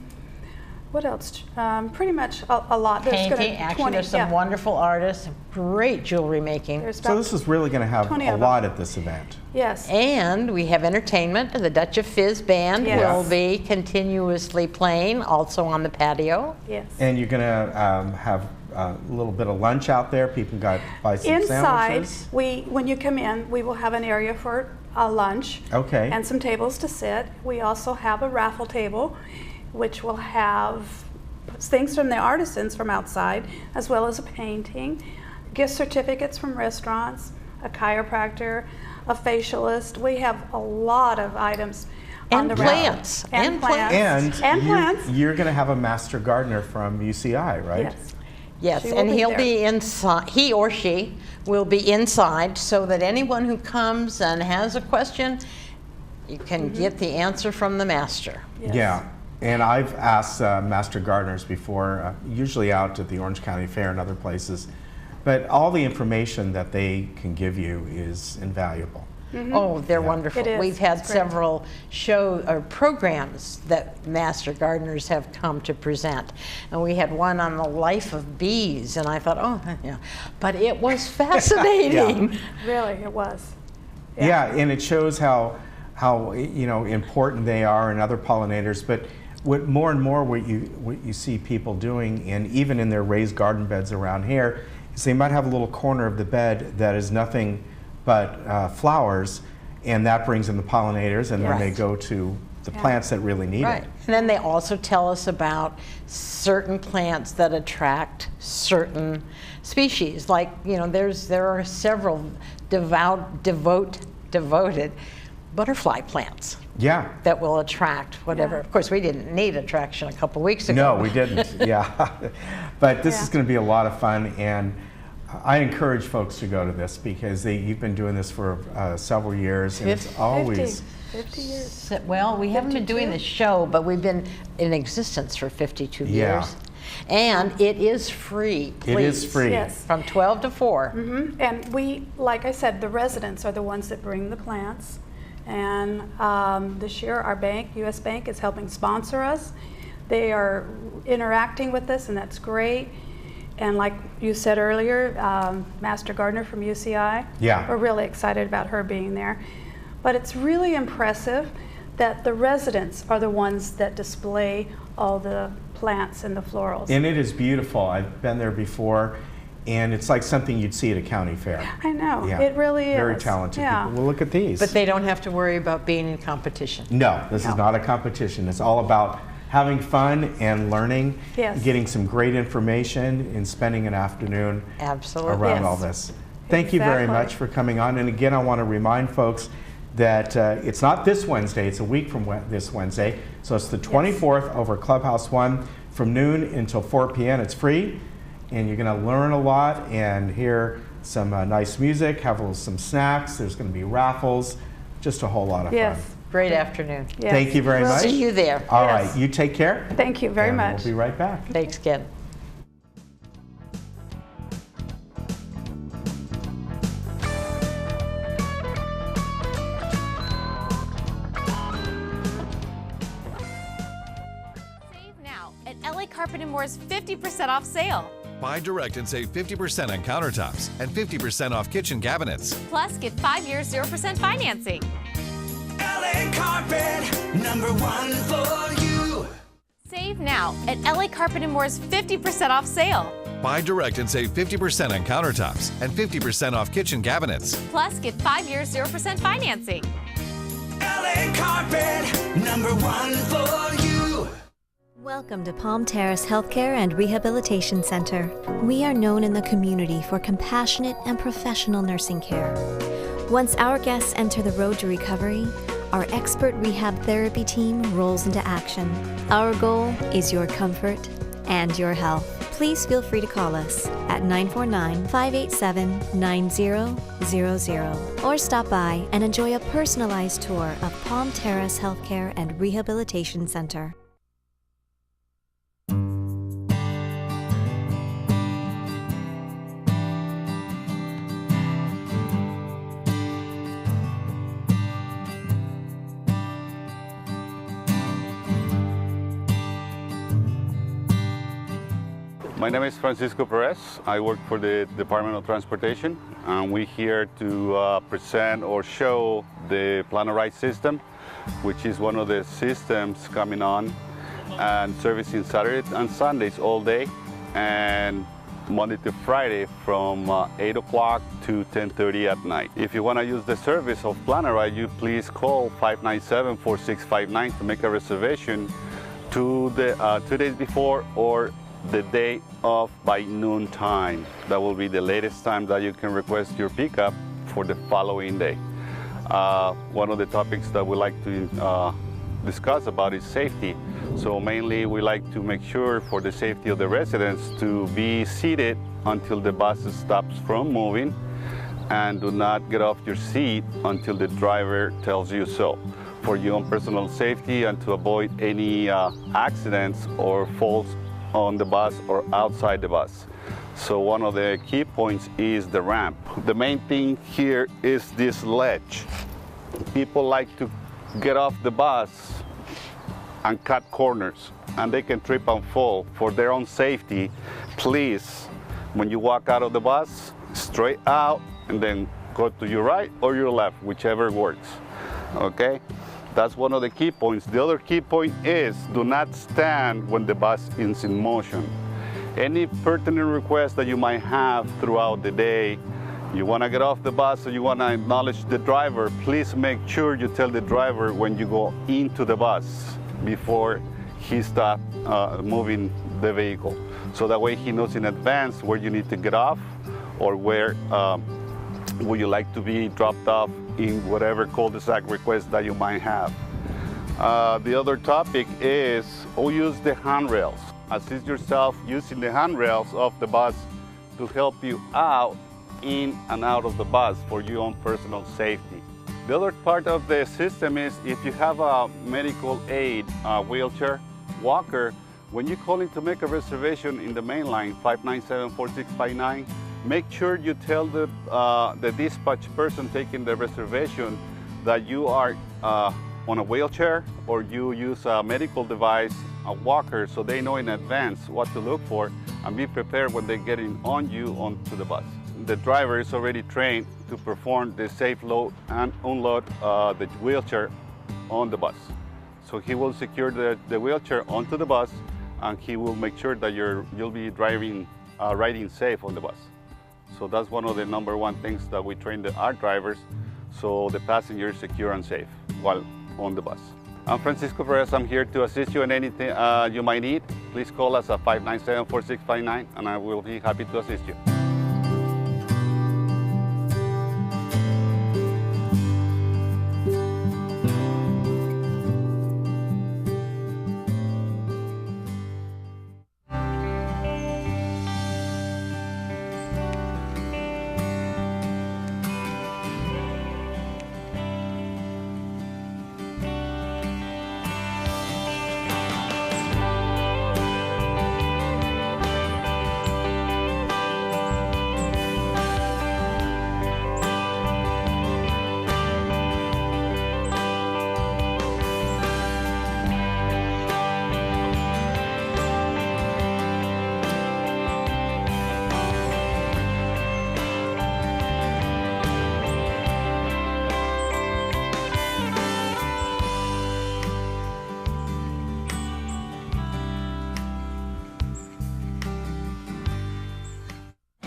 What else? Pretty much a lot. Painting. Actually, there's some wonderful artists, great jewelry making. So this is really going to have a lot at this event. Yes. And we have entertainment. The Dutch of Fizz band will be continuously playing, also on the patio. Yes. And you're going to have a little bit of lunch out there. People got buy some sandwiches. Inside, when you come in, we will have an area for lunch. Okay. And some tables to sit. We also have a raffle table, which will have things from the artisans from outside, as well as a painting, gift certificates from restaurants, a chiropractor, a facialist. We have a lot of items on the plants. And plants. And plants. You're going to have a master gardener from UCI, right? Yes. Yes, and he'll be inside. He or she will be inside, so that anyone who comes and has a question, you can get the answer from the master. Yes. Yeah. And I've asked master gardeners before, usually out at the Orange County Fair and other places, but all the information that they can give you is invaluable. Oh, they're wonderful. It is. We've had It's great. several programs that master gardeners have come to present. And we had one on the life of bees, and I thought, oh, yeah. But it was fascinating. Really, it was. Yeah, and it shows how important they are and other pollinators, but what more and more what you see people doing, and even in their raised garden beds around here, is they might have a little corner of the bed that is nothing but flowers, and that brings in the pollinators, and then they go to the plants that really need it. And then they also tell us about certain plants that attract certain species. Like, there are several devoted butterfly plants. Yeah. That will attract whatever. Of course, we didn't need attraction a couple weeks ago. No, we didn't. Yeah. But this is going to be a lot of fun, and I encourage folks to go to this because you've been doing this for several years, and it's always 50 years. Well, we haven't been doing the show, but we've been in existence for 52 years. And it is free, please. It is free. Yes. From 12 to 4. And we, like I said, the residents are the ones that bring the plants. And this year, our bank, U.S. Bank, is helping sponsor us. They are interacting with us, and that's great. And like you said earlier, Master Gardener from UCI, we're really excited about her being there. But it's really impressive that the residents are the ones that display all the plants and the florals. And it is beautiful. I've been there before, and it's like something you'd see at a county fair. I know, Yeah. it really is. Very talented people. Well, look at these. But they don't have to worry about being in competition. No, this is not a competition. It's all about having fun and learning, getting some great information, and spending an afternoon around all this. Thank you very much for coming on. And again, I want to remind folks that it's not this Wednesday, it's a week from this Wednesday. So it's the 24th over Clubhouse 1 from noon until 4 p.m. It's free, and you're going to learn a lot and hear some nice music, have some snacks. There's going to be raffles, just a whole lot of fun. Great afternoon. Thank you very much. See you there. All right, you take care. Thank you very much. We'll be right back. Thanks, Ken. Save now at LA Carpet & More's 50% off sale. Buy direct and save 50% on countertops and 50% off kitchen cabinets. Plus, get 5 years 0% financing. LA Carpet, #1 for you. Save now at LA Carpet & More's 50% off sale. Buy direct and save 50% on countertops and 50% off kitchen cabinets. Plus, get 5 years 0% financing. LA Carpet, #1 for you. Welcome to Palm Terrace Healthcare and Rehabilitation Center. We are known in the community for compassionate and professional nursing care. Once our guests enter the road to recovery, our expert rehab therapy team rolls into action. Our goal is your comfort and your health. Please feel free to call us at 949-587-9000 or stop by and enjoy a personalized tour of Palm Terrace Healthcare and Rehabilitation Center. My name is Francisco Perez. I work for the Department of Transportation, and we're here to present or show the Plan a Ride system, which is one of the systems coming on and servicing Saturdays and Sundays all day, and Monday to Friday from 8 o'clock to 10:30 at night. If you want to use the service of Plan a Ride, you please call 597-4659 to make a reservation to the 2 days before or the day of by noon time. That will be the latest time that you can request your pickup for the following day. One of the topics that we like to discuss about is safety. So mainly we like to make sure for the safety of the residents to be seated until the bus stops from moving, and do not get off your seat until the driver tells you so, for your own personal safety and to avoid any accidents or falls on the bus or outside the bus. So one of the key points is the ramp. The main thing here is this ledge. People like to get off the bus and cut corners, and they can trip and fall. For their own safety, please, when you walk out of the bus, straight out and then go to your right or your left, whichever works, okay? That's one of the key points. The other key point is do not stand when the bus is in motion. Any pertinent request that you might have throughout the day, you want to get off the bus or you want to acknowledge the driver, please make sure you tell the driver when you go into the bus before he starts moving the vehicle. So that way he knows in advance where you need to get off or where would you like to be dropped off in whatever cul-de-sac request that you might have. The other topic is use the handrails. Assist yourself using the handrails of the bus to help you out in and out of the bus for your own personal safety. The other part of the system is if you have a medical aid, wheelchair, walker, when you call in to make a reservation in the main line, 597-4659, make sure you tell the dispatch person taking the reservation that you are on a wheelchair or you use a medical device, a walker, so they know in advance what to look for and be prepared when they get onto the bus. The driver is already trained to perform the safe load and unload the wheelchair on the bus. So he will secure the wheelchair onto the bus, and he will make sure that you'll be riding safe on the bus. So that's one of the #1 things that we train our drivers, so the passenger is secure and safe while on the bus. I'm Francisco Perez. I'm here to assist you in anything you might need. Please call us at 597-4659, and I will be happy to assist you.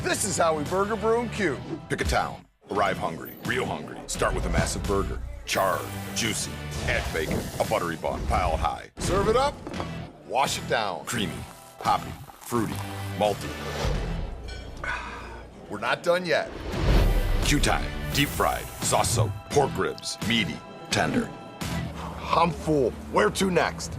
This is how we burger, brew, and cue. Pick a town. Arrive hungry, real hungry. Start with a massive burger. Charred, juicy, add bacon, a buttery bun, pile high. Serve it up, wash it down. Creamy, hoppy, fruity, malty. We're not done yet. Q time. Deep fried, sauce soaked, pork ribs, meaty, tender. I'm full. Where to next?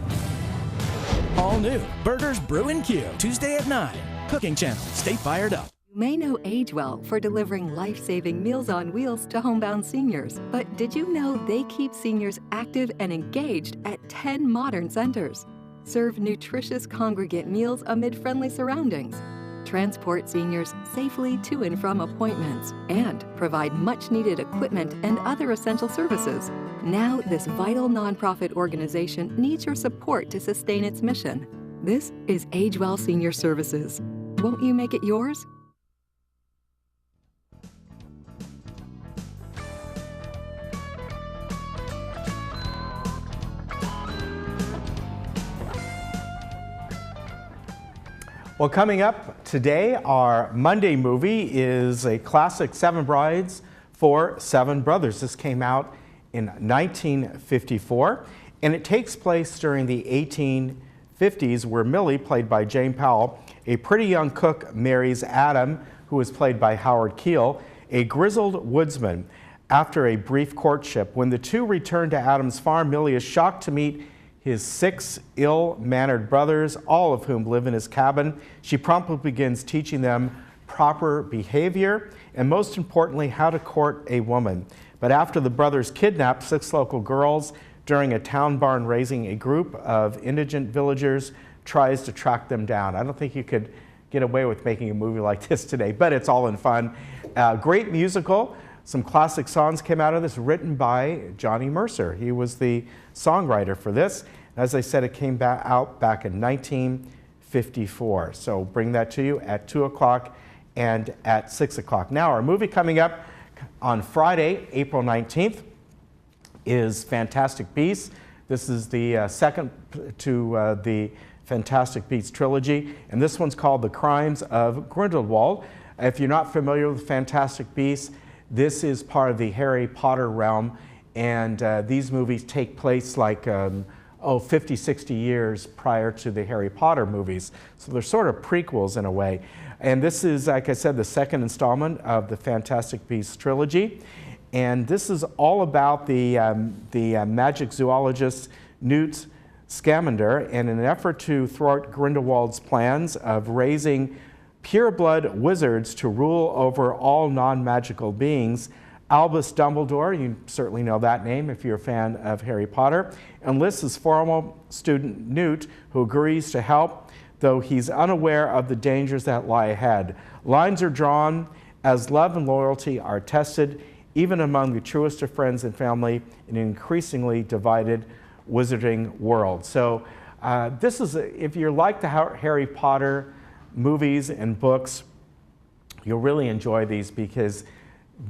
All new Burgers Brew and Q, Tuesday at 9. Cooking Channel. Stay fired up. You may know AgeWell for delivering life-saving Meals on Wheels to homebound seniors, but did you know they keep seniors active and engaged at 10 modern centers? Serve nutritious congregate meals amid friendly surroundings, transport seniors safely to and from appointments, and provide much-needed equipment and other essential services. Now, this vital nonprofit organization needs your support to sustain its mission. This is AgeWell Senior Services. Won't you make it yours? Well, coming up today, our Monday movie is a classic, Seven Brides for Seven Brothers. This came out in 1954, and it takes place during the 1850s, where Millie, played by Jane Powell, a pretty young cook, marries Adam, who is played by Howard Keel, a grizzled woodsman. After a brief courtship, when the two return to Adam's farm, Millie is shocked to meet his 6 ill-mannered brothers, all of whom live in his cabin. She promptly begins teaching them proper behavior and, most importantly, how to court a woman. But after the brothers kidnap 6 local girls during a town barn raising, a group of indigent villagers tries to track them down. I don't think you could get away with making a movie like this today, but it's all in fun. Great musical. Some classic songs came out of this, written by Johnny Mercer. He was the songwriter for this. As I said, it came out back in 1954. So bring that to you at 2 o'clock and at 6 o'clock. Now, our movie coming up on Friday, April 19th, is Fantastic Beasts. This is the second to the Fantastic Beasts trilogy, and this one's called The Crimes of Grindelwald. If you're not familiar with Fantastic Beasts, this is part of the Harry Potter realm, and these movies take place like 50, 60 years prior to the Harry Potter movies. So they're sort of prequels in a way. And this is, like I said, the second installment of the Fantastic Beasts trilogy. And this is all about the magic zoologist Newt Scamander, and in an effort to thwart Grindelwald's plans of raising pureblood wizards to rule over all non-magical beings, Albus Dumbledore, you certainly know that name if you're a fan of Harry Potter, enlists his former student Newt, who agrees to help, though he's unaware of the dangers that lie ahead. Lines are drawn as love and loyalty are tested, even among the truest of friends and family in an increasingly divided wizarding world. So this is, if you like the Harry Potter movies and books, you'll really enjoy these because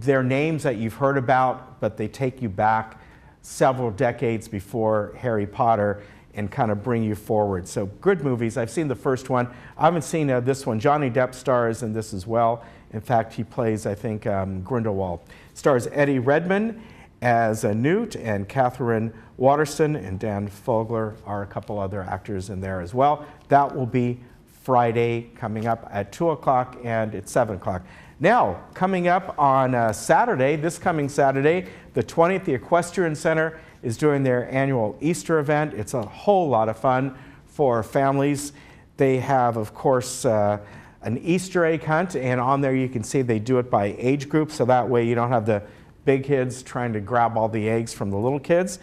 they're names that you've heard about, but they take you back several decades before Harry Potter and kind of bring you forward. So good movies. I've seen the first one. I haven't seen this one. Johnny Depp stars in this as well. In fact, he plays, I think, Grindelwald. Stars Eddie Redmayne as Newt, and Catherine Waterston and Dan Fogler are a couple other actors in there as well. That will be Friday coming up at 2 o'clock and at 7 o'clock. Now, coming up on Saturday, this coming Saturday, the 20th, the Equestrian Center is doing their annual Easter event. It's a whole lot of fun for families. They have, of course, an Easter egg hunt, and on there you can see they do it by age group, so that way you don't have the big kids trying to grab all the eggs from the little kids.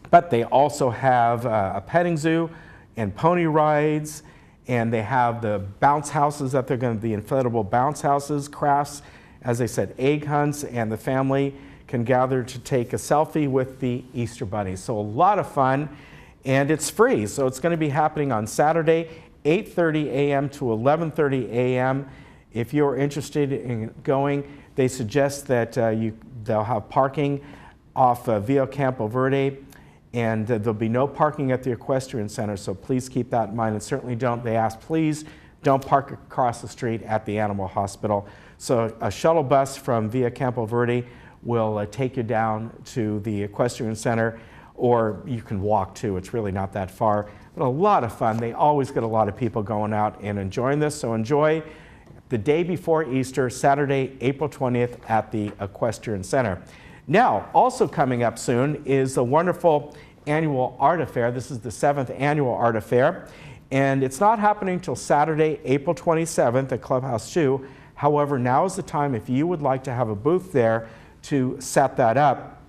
But they also have a petting zoo and pony rides, and they have the bounce houses that they're going to, the inflatable bounce houses, crafts, as I said, egg hunts, and the family can gather to take a selfie with the Easter Bunny. So a lot of fun, and it's free. So it's going to be happening on Saturday, 8:30 a.m. to 11:30 a.m. If you're interested in going, they suggest that they'll have parking off Via Campo Verde, and there'll be no parking at the Equestrian Center, so please keep that in mind. And certainly they ask, please don't park across the street at the animal hospital. So a shuttle bus from Via Campo Verde will take you down to the Equestrian Center, or you can walk too. It's really not that far, but a lot of fun. They always get a lot of people going out and enjoying this, so enjoy. the day before Easter, Saturday, April 20th at the Equestrian Center. Now, also coming up soon is the wonderful annual art affair. This is the 7th annual art affair, and it's not happening till Saturday, April 27th at Clubhouse 2. However, now is the time if you would like to have a booth there to set that up.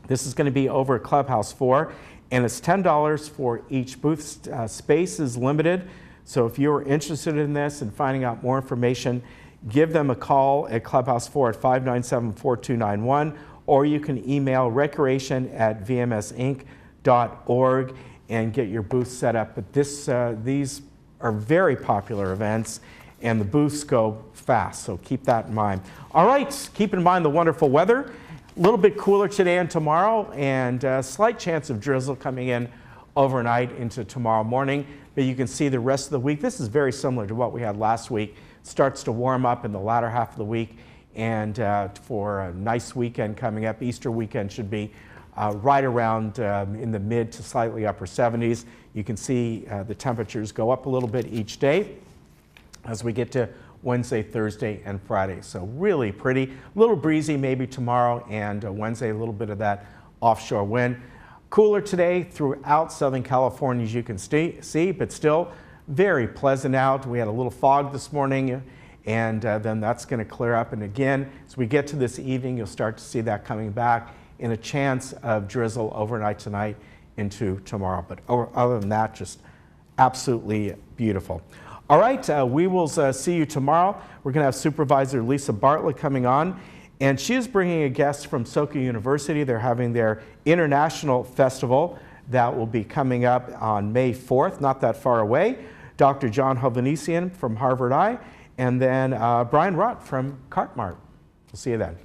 This is going to be over at Clubhouse 4, and it's $10 for each booth. Space is limited, so if you're interested in this and finding out more information, give them a call at Clubhouse 4 at 597-4291, or you can email recreation@vmsinc.org and get your booth set up. But these are very popular events, and the booths go fast, so keep that in mind. All right, keep in mind the wonderful weather. A little bit cooler today and tomorrow, and a slight chance of drizzle coming in overnight into tomorrow morning. But you can see the rest of the week. This is very similar to what we had last week. Starts to warm up in the latter half of the week, and for a nice weekend coming up. Easter weekend should be right around in the mid to slightly upper 70s. You can see the temperatures go up a little bit each day as we get to Wednesday, Thursday, and Friday. So really pretty. A little breezy maybe tomorrow, and Wednesday a little bit of that offshore wind. Cooler today throughout Southern California, as you can see, but still very pleasant out. We had a little fog this morning, and then that's going to clear up. And again, as we get to this evening, you'll start to see that coming back, and a chance of drizzle overnight tonight into tomorrow. But other than that, just absolutely beautiful. All right, we will see you tomorrow. We're going to have Supervisor Lisa Bartlett coming on, and she is bringing a guest from Soka University. They're having their International Festival that will be coming up on May 4th, not that far away. Dr. John Hovhannissian from Harvard I, and then Brian Rutt from Cartmart. We'll see you then.